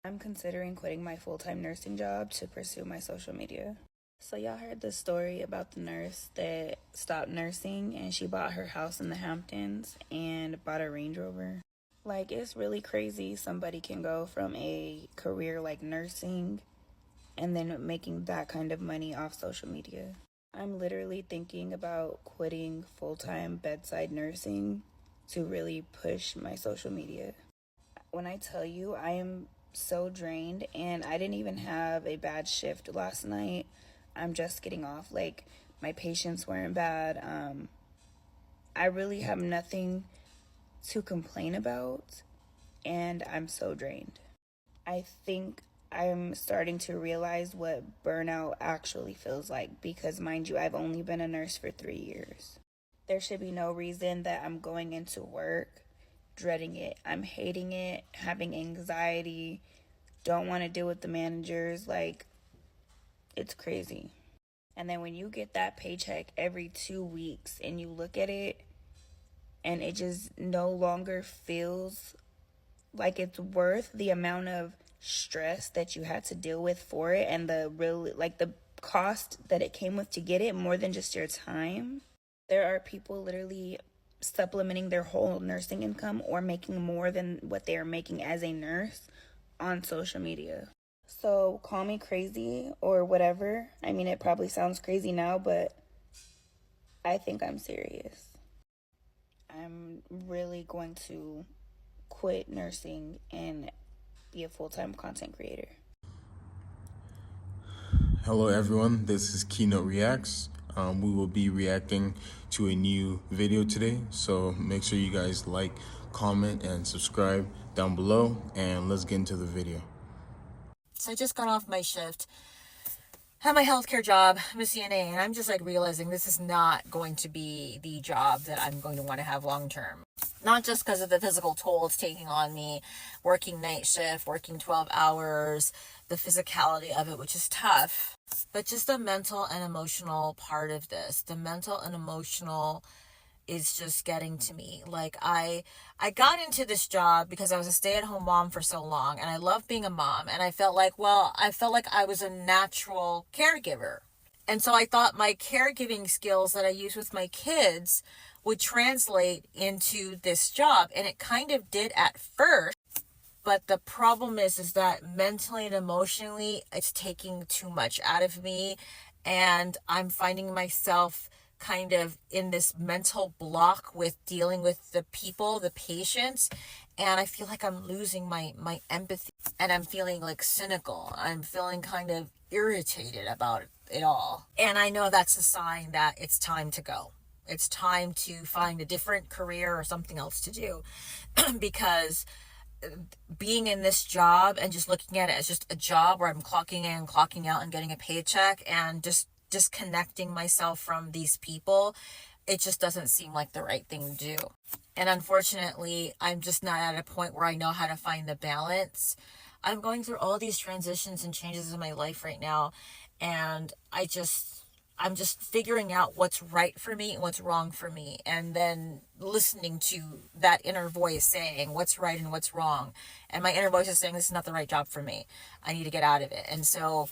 I'm considering quitting my full-time nursing job to pursue my social media. So y'all heard the story about the nurse that stopped nursing and she bought her house in the Hamptons and bought a Range Rover. Like, it's really crazy somebody can go from a career like nursing and then making that kind of money off social media. I'm literally thinking about quitting full-time bedside nursing to really push my social media. When I tell you, I am so drained, and I didn't even have a bad shift last night. I'm just getting off. Like, my patients weren't bad. I really have nothing to complain about, and I'm so drained. I think I'm starting to realize what burnout actually feels like because, mind you, I've only been a nurse for 3 years. There should be no reason that I'm going into work dreading it. I'm hating it, having anxiety, don't want to deal with the managers. Like, it's crazy. And then when you get that paycheck every 2 weeks and you look at it and it just no longer feels like it's worth the amount of stress that you had to deal with for it and the cost that it came with to get it, more than just your time. There are people literally supplementing their whole nursing income or making more than what they are making as a nurse on social media. So call me crazy or whatever. I mean, it probably sounds crazy now, but I think I'm serious. I'm really going to quit nursing and be a full-time content creator. Hello everyone, this is Keynote Reacts. We will be reacting to a new video today, so make sure you guys like, comment, and subscribe down below, and let's get into the video. So I just got off my shift, had my healthcare job, I'm a CNA, and I'm just like realizing this is not going to be the job that I'm going to want to have long term. Not just because of the physical toll it's taking on me, working night shift, working 12 hours, the physicality of it, which is tough, but just the mental and emotional part of this. The mental and emotional is just getting to me. Like, I got into this job because I was a stay-at-home mom for so long, and I love being a mom, and I felt like I was a natural caregiver. And so I thought my caregiving skills that I use with my kids would translate into this job, and it kind of did at first. But the problem is that mentally and emotionally, it's taking too much out of me, and I'm finding myself kind of in this mental block with dealing with the people, the patients, and I feel like I'm losing my empathy, and I'm feeling like cynical. I'm feeling kind of irritated about it all. And I know that's a sign that it's time to go. It's time to find a different career or something else to do because being in this job and just looking at it as just a job where I'm clocking in, clocking out, and getting a paycheck and just disconnecting myself from these people, it just doesn't seem like the right thing to do. And unfortunately, I'm just not at a point where I know how to find the balance. I'm going through all these transitions and changes in my life right now, and I'm just figuring out what's right for me and what's wrong for me, and then listening to that inner voice saying what's right and what's wrong. And my inner voice is saying this is not the right job for me. I need to get out of it. And so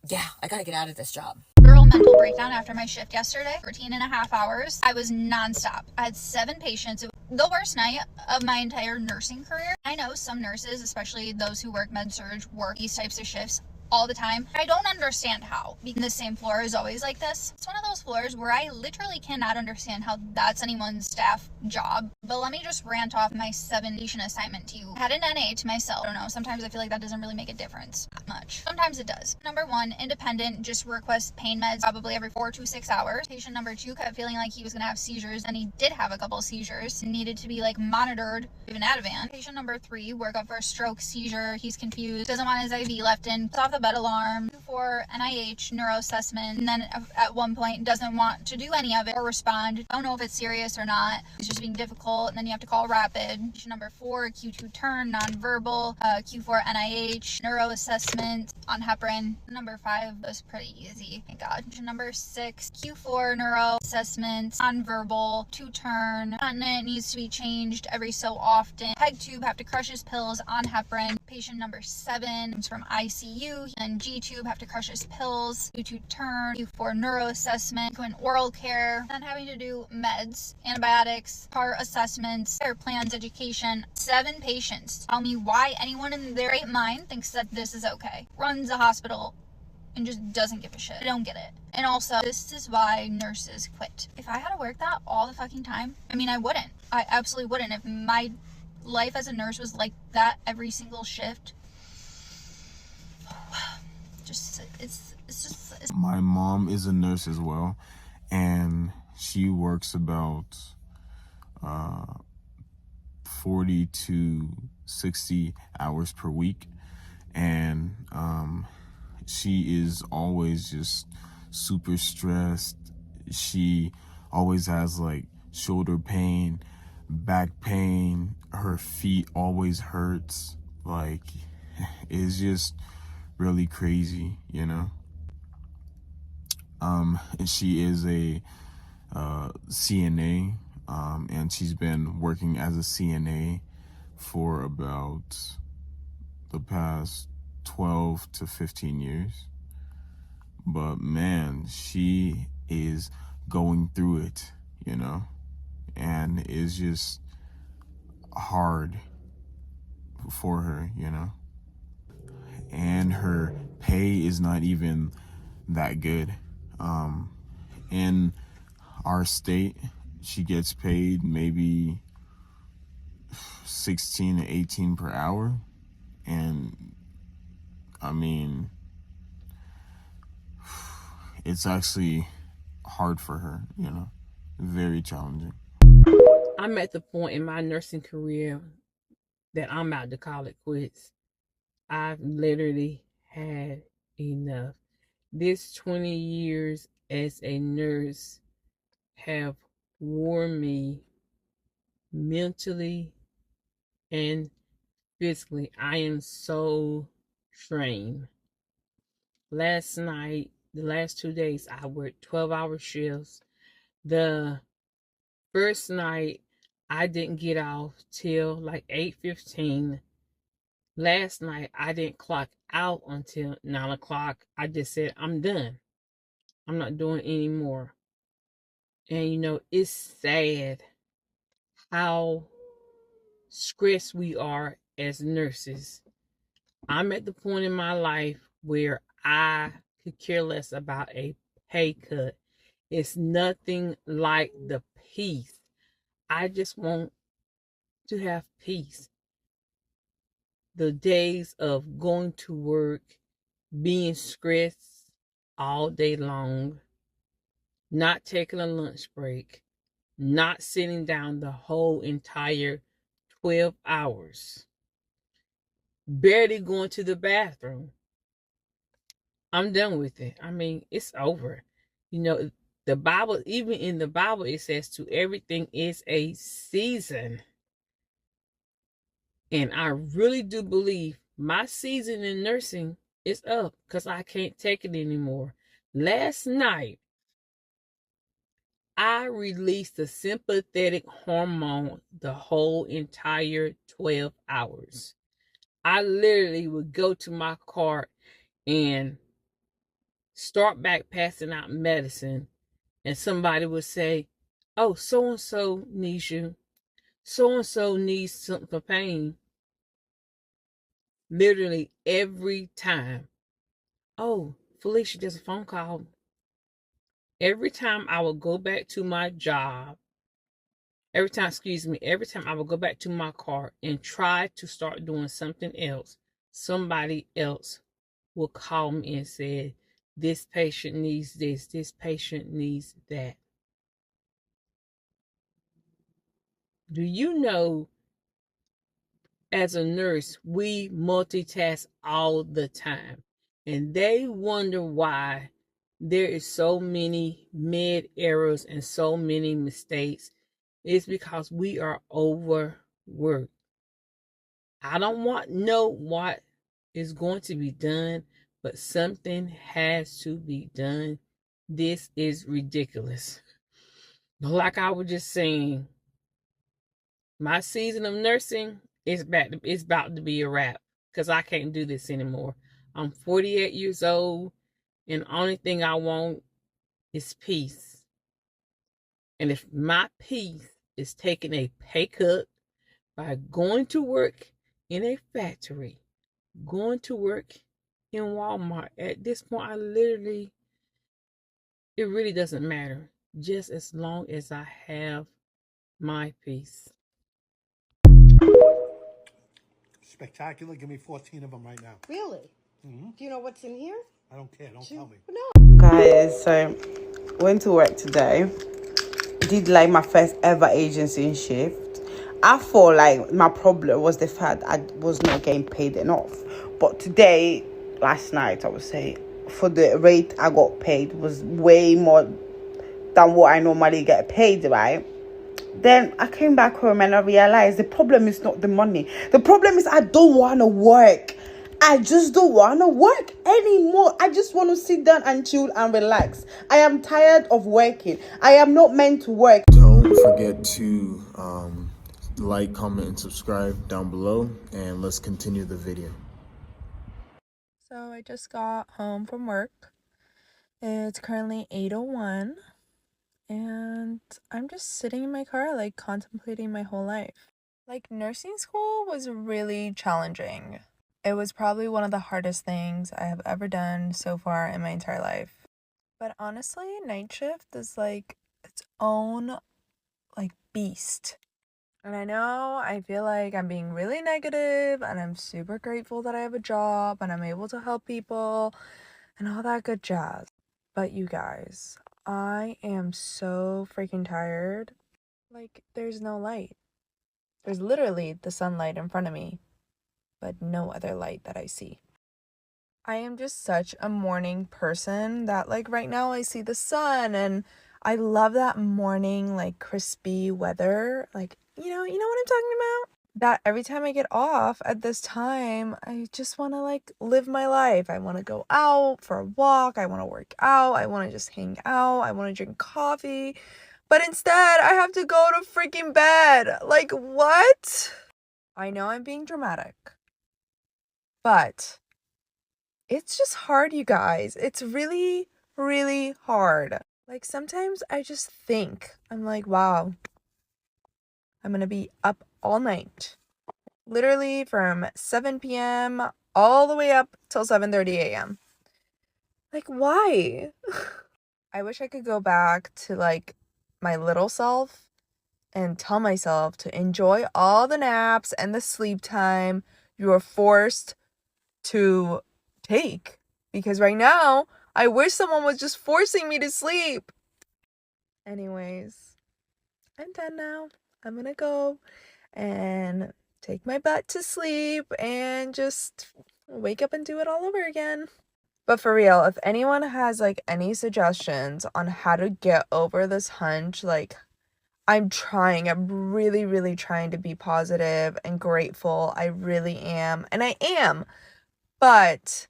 yeah, I gotta get out of this job. Girl mental breakdown after my shift yesterday. 13.5 hours. I was nonstop. I had 7 patients. The worst night of my entire nursing career. I know some nurses, especially those who work med-surg, work these types of shifts all the time. I don't understand how, because the same floor is always like this. It's one of those floors where I literally cannot understand how that's anyone's staff job. But let me just rant off my 7 patient assignment to you. I had an NA to myself. I don't know, sometimes I feel like that doesn't really make a difference that much. Sometimes it does. Number 1, independent, just request pain meds probably every 4 to 6 hours. Patient number 2 kept feeling like he was gonna have seizures, and he did have a couple seizures. Needed to be like monitored, even Ativan. Patient number 3, work up for a stroke, seizure, he's confused, doesn't want his IV left in, it's off the bed alarm for NIH neuro assessment, and then at one point doesn't want to do any of it or respond. Don't know if it's serious or not. It's just being difficult, and then you have to call rapid. Patient number 4, Q2 turn, nonverbal, Q4 NIH neuro assessment on heparin. Number 5 was pretty easy, thank God. Patient number 6, Q4 neuro assessment, nonverbal, 2 turn, continent needs to be changed every so often. Peg tube, have to crush his pills on heparin. patient number 7 comes from ICU, and G-tube, have to crush his pills, U-tube turn, U4 neuro assessment, going oral care, and having to do meds, antibiotics, car assessments, care plans, education. 7 patients. Tell me why anyone in their right mind thinks that this is okay. Runs a hospital and just doesn't give a shit. I don't get it. And also, this is why nurses quit. If I had to work that all the fucking time, I mean, I wouldn't. I absolutely wouldn't. If my life as a nurse was like that every single shift, it's My mom is a nurse as well, and she works about 40 to 60 hours per week, and she is always just super stressed. She always has like shoulder pain, back pain, her feet always hurts. Like, it's just really crazy, you know. And she is a CNA, and she's been working as a CNA for about the past 12 to 15 years. But man, she is going through it, you know, and it's just hard for her, you know. And her pay is not even that good. In our state, she gets paid maybe 16 to 18 per hour. And I mean, it's actually hard for her, you know, very challenging. I'm at the point in my nursing career that I'm about to call it quits. I've literally had enough. This 20 years as a nurse have worn me mentally and physically. I am so drained. Last night, the last 2 days, I worked 12-hour shifts. The first night, I didn't get off till like 8:15. Last night, I didn't clock out until 9 o'clock. I just said, I'm done. I'm not doing any more. And you know, it's sad how stressed we are as nurses. I'm at the point in my life where I could care less about a pay cut. It's nothing like the peace. I just want to have peace. The days of going to work, being stressed all day long, not taking a lunch break, not sitting down the whole entire 12 hours, barely going to the bathroom. I'm done with it. I mean, it's over. You know, the Bible, even in the Bible, it says to everything is a season. And I really do believe my season in nursing is up because I can't take it anymore. Last night, I released the sympathetic hormone the whole entire 12 hours. I literally would go to my cart and start back passing out medicine, and somebody would say, oh, so-and-so needs you. So-and-so needs something for pain. Literally every time. Oh, Felicia, there's a phone call. Every time I would go back to my job, every time I would go back to my car and try to start doing something else, somebody else will call me and say, this patient needs this patient needs that. Do you know, as a nurse, we multitask all the time, and they wonder why there is so many med errors and so many mistakes. It's because we are overworked. I don't know what is going to be done, but something has to be done. This is ridiculous. Like I was just saying, my season of nursing is about to be a wrap. because I can't do this anymore. I'm 48 years old, and the only thing I want is peace. And if my peace is taking a pay cut by going to work in a factory, going to work in Walmart, at this point, it really doesn't matter. Just as long as I have my peace. Spectacular. Give me 14 of them right now. Really? Do you know what's in here? I don't care. Don't tell me. No. Guys, so went to work today. Did like my first ever agency shift. I thought like my problem was the fact I was not getting paid enough. But today, last night, I would say, for the rate I got paid was way more than what I normally get paid, right? Then I came back home and I realized the problem is not the money. The problem is I don't want to work. I just don't want to work anymore. I just want to sit down and chill and relax. I am tired of working. I am not meant to work. Don't forget to like, comment, and subscribe down below, and let's continue the video. So I just got home from work. It's currently 8:01, and I'm just sitting in my car, like, contemplating my whole life. Like, nursing school was really challenging. It was probably one of the hardest things I have ever done so far in my entire life. But honestly, night shift is like its own, like, beast. And I know I feel like I'm being really negative, and I'm super grateful that I have a job and I'm able to help people and all that good jazz. But you guys, I am so freaking tired. Like, there's no light. There's literally the sunlight in front of me, but no other light that I see. I am just such a morning person that, like, right now I see the sun and I love that morning, like, crispy weather. Like, you know what I'm talking about? That every time I get off at this time, I just want to, like, live my life. I want to go out for a walk. I want to work out. I want to just hang out. I want to drink coffee. But instead, I have to go to freaking bed. Like, what? I know I'm being dramatic, but it's just hard, you guys. It's really, really hard. Like, sometimes I just think, I'm like, wow, I'm gonna be up all night. Literally from 7 p.m. all the way up till 7:30 a.m. Like, why? I wish I could go back to, like, my little self and tell myself to enjoy all the naps and the sleep time you are forced to take. Because right now, I wish someone was just forcing me to sleep. Anyways, I'm done now. I'm gonna go and take my butt to sleep and just wake up and do it all over again. But for real, if anyone has, like, any suggestions on how to get over this hunch, like, I'm really, really trying to be positive and grateful. I really am. And I am. But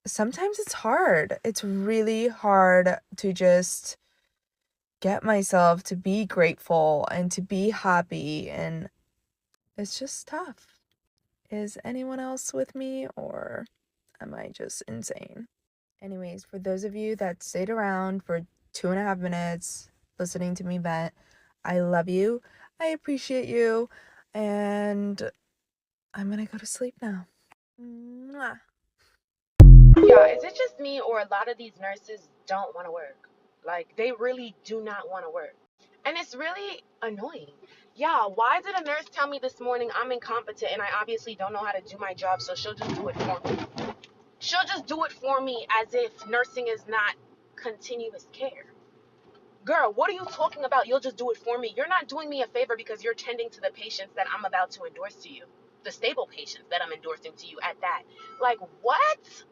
sometimes it's hard. It's really hard to just get myself to be grateful and to be happy, and it's just tough. Is anyone else with me, or am I just insane? Anyways, for those of you that stayed around for 2.5 minutes listening to me vent, I love you. I appreciate you, and I'm gonna go to sleep now. Mwah. Yeah, is it just me or a lot of these nurses don't want to work? Like, they really do not want to work. And it's really annoying. Yeah, why did a nurse tell me this morning I'm incompetent and I obviously don't know how to do my job, so she'll just do it for me? She'll just do it for me as if nursing is not continuous care. Girl, what are you talking about? You'll just do it for me. You're not doing me a favor because you're tending to the patients that I'm about to endorse to you. The stable patients that I'm endorsing to you at that. Like, what?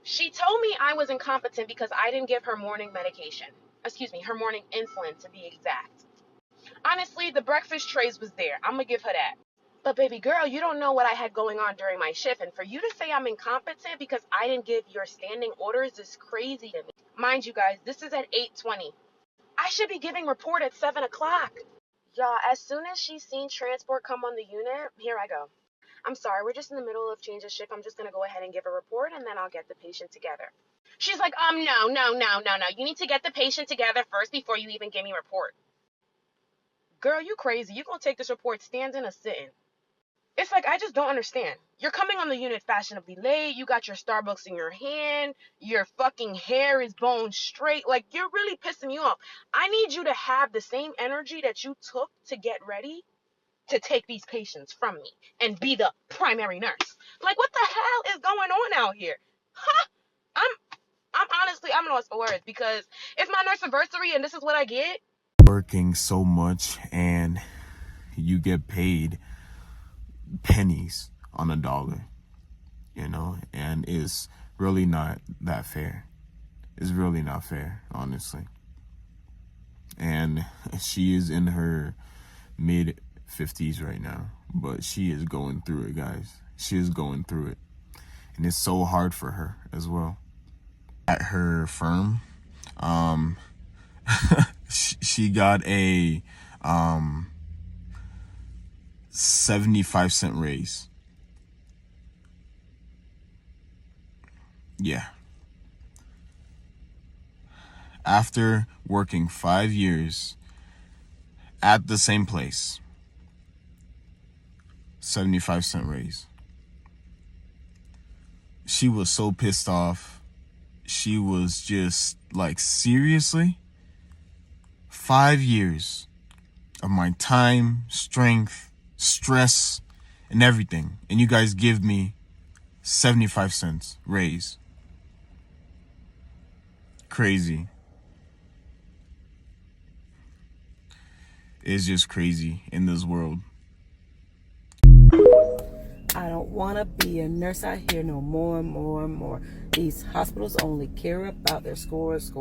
She told me I was incompetent because I didn't give her morning medication. Excuse me, her morning insulin to be exact. Honestly, the breakfast trays was there. I'm gonna give her that. But baby girl, you don't know what I had going on during my shift. And for you to say I'm incompetent because I didn't give your standing orders is crazy to me. Mind you guys, this is at 8:20. I should be giving report at 7 o'clock. Y'all, as soon as she seen transport come on the unit, here I go. I'm sorry, we're just in the middle of change of shift. I'm just going to go ahead and give a report, and then I'll get the patient together. She's like, no. You need to get the patient together first before you even give me a report. Girl, you crazy. You going to take this report standing or sitting? It's like, I just don't understand. You're coming on the unit fashionably late. You got your Starbucks in your hand. Your fucking hair is bone straight. Like, you're really pissing me off. I need you to have the same energy that you took to get ready to take these patients from me and be the primary nurse. Like, what the hell is going on out here? Huh? I'm honestly, I'm lost for words, because it's my nurse anniversary and this is what I get. Working so much and you get paid pennies on a dollar, you know, and it's really not that fair. It's really not fair, honestly. And she is in her mid 50s right now, but she is going through it, guys. She is going through it, and it's so hard for her as well. At her firm, she got a 75-cent raise. Yeah. After working 5 years at the same place, 75-cent raise. She was so pissed off. She was just like, seriously? 5 years of my time, strength, stress, and everything, and you guys give me 75 cents raise. Crazy. It's just crazy in this world. I don't want to be a nurse out here no more. These hospitals only care about their scores.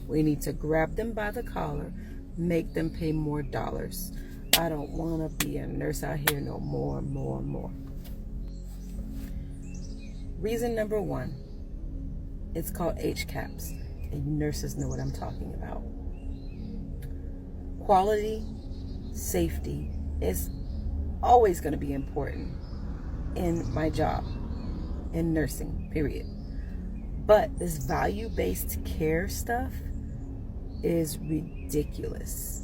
We need to grab them by the collar, make them pay more dollars. I don't want to be a nurse out here no more. Reason number one, it's called HCAPS, and you nurses know what I'm talking about. Quality, safety is always going to be important in my job, in nursing, period. But this value-based care stuff is ridiculous.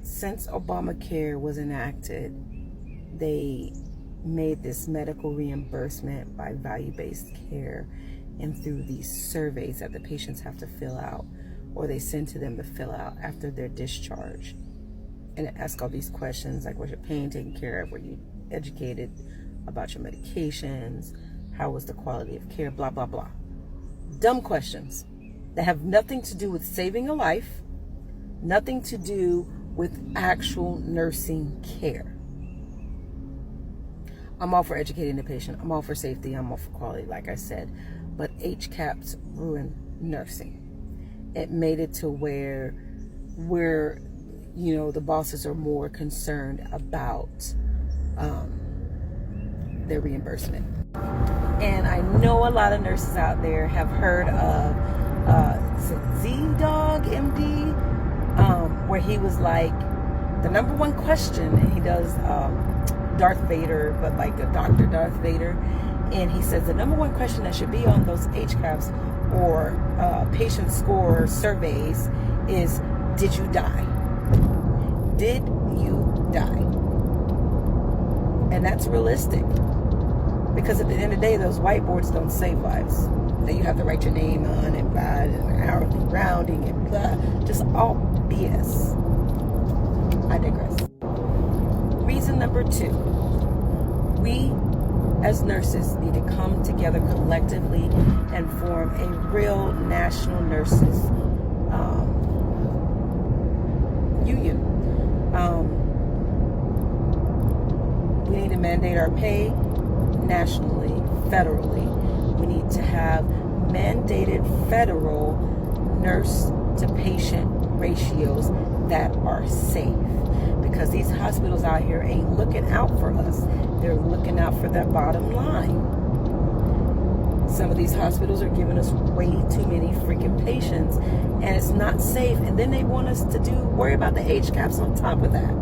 Since Obamacare was enacted, they made this medical reimbursement by value-based care and through these surveys that the patients have to fill out, or they send to them to fill out after their discharge. And it asks all these questions like, was your pain taken care of? Were you educated about your medications? How was the quality of care? Blah, blah, blah. Dumb questions that have nothing to do with saving a life, nothing to do with actual nursing care. I'm all for educating the patient. I'm all for safety. I'm all for quality, like I said. But HCAPS ruined nursing. It made it to where the bosses are more concerned about their reimbursement. And I know a lot of nurses out there have heard of Z-Dog MD, where he was like, the number one question, and he does Darth Vader, but like a Dr. Darth Vader, and he says the number one question that should be on those HCAPS or patient score surveys is, did you die? Did you die? And that's realistic, because at the end of the day, those whiteboards don't save lives. That you have to write your name on and bad and hourly rounding and blah, just all BS. I digress. Reason number two, we as nurses need to come together collectively and form a real national nurses union. We need to mandate our pay nationally, federally. We need to have mandated federal nurse-to-patient ratios that are safe, because these hospitals out here ain't looking out for us. They're looking out for their bottom line. Some of these hospitals are giving us way too many freaking patients, and it's not safe. And then they want us to worry about the HCAPS on top of that.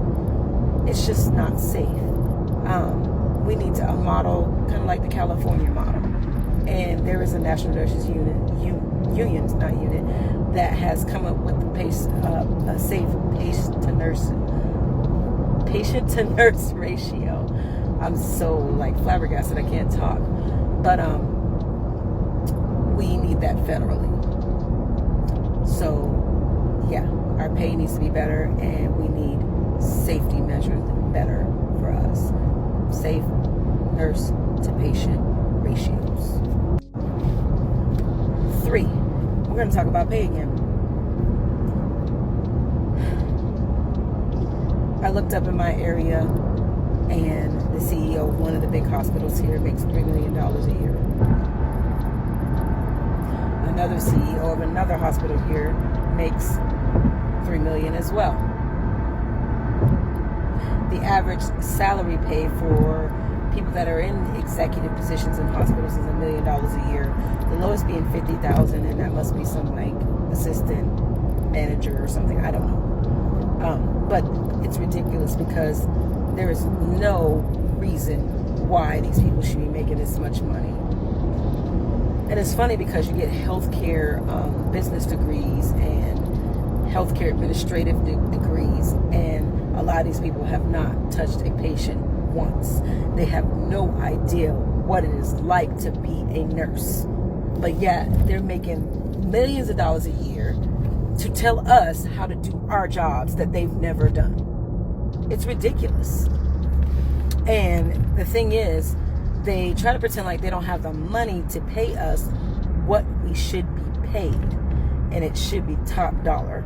It's just not safe. We need to model kind of like the California model. And there is a National Nurses Union, not unit, that has come up with a safe patient to nurse ratio. I'm so like flabbergasted I can't talk. But we need that federally. So yeah, our pay needs to be better, and we need safety measures better for us. Safe nurse to patient ratios. 3, we're going to talk about pay again. I looked up in my area, and the CEO of one of the big hospitals here makes $3 million a year. Another CEO of another hospital here makes $3 million as well. The average salary pay for people that are in executive positions in hospitals is $1 million a year. The lowest being $50,000, and that must be some like assistant manager or something. I don't know. But it's ridiculous because there is no reason why these people should be making this much money. And it's funny because you get healthcare business degrees and healthcare administrative degrees, and a lot of these people have not touched a patient once. They have no idea what it is like to be a nurse. But yet they're making millions of dollars a year to tell us how to do our jobs that they've never done. It's ridiculous. And the thing is, they try to pretend like they don't have the money to pay us what we should be paid. And it should be top dollar.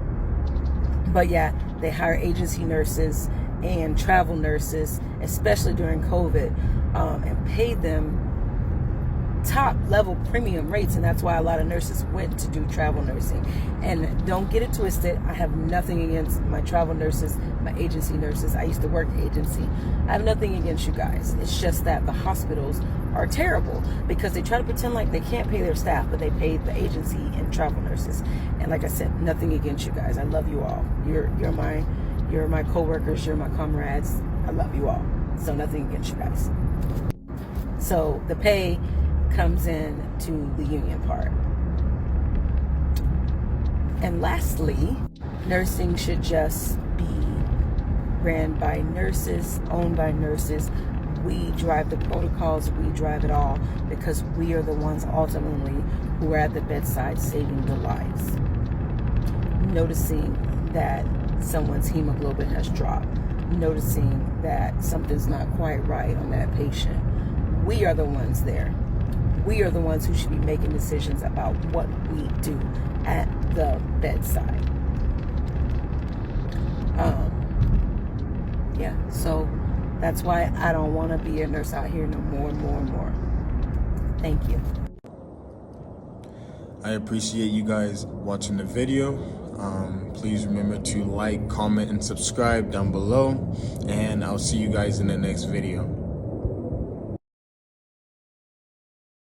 But yeah, they hire agency nurses and travel nurses, especially during COVID, and pay them top level premium rates. And that's why a lot of nurses went to do travel nursing. And don't get it twisted, I have nothing against my travel nurses, my agency nurses. I used to work agency. I have nothing against you guys. It's just that the hospitals are terrible because they try to pretend like they can't pay their staff, but they pay the agency and travel nurses. And like I said, nothing against you guys. I love you all. You're my co-workers, you're my comrades. I love you all. So nothing against you guys. So the pay comes in to the union part. And lastly, nursing should just be ran by nurses, owned by nurses. We drive the protocols, we drive it all, because we are the ones ultimately who are at the bedside saving the lives. Noticing that someone's hemoglobin has dropped, noticing that something's not quite right on that patient. We are the ones there. We are the ones who should be making decisions about what we do at the bedside. Yeah, so that's why I don't want to be a nurse out here no more and more and more. Thank you. I appreciate you guys watching the video. Please remember to like, comment, and subscribe down below. And I'll see you guys in the next video.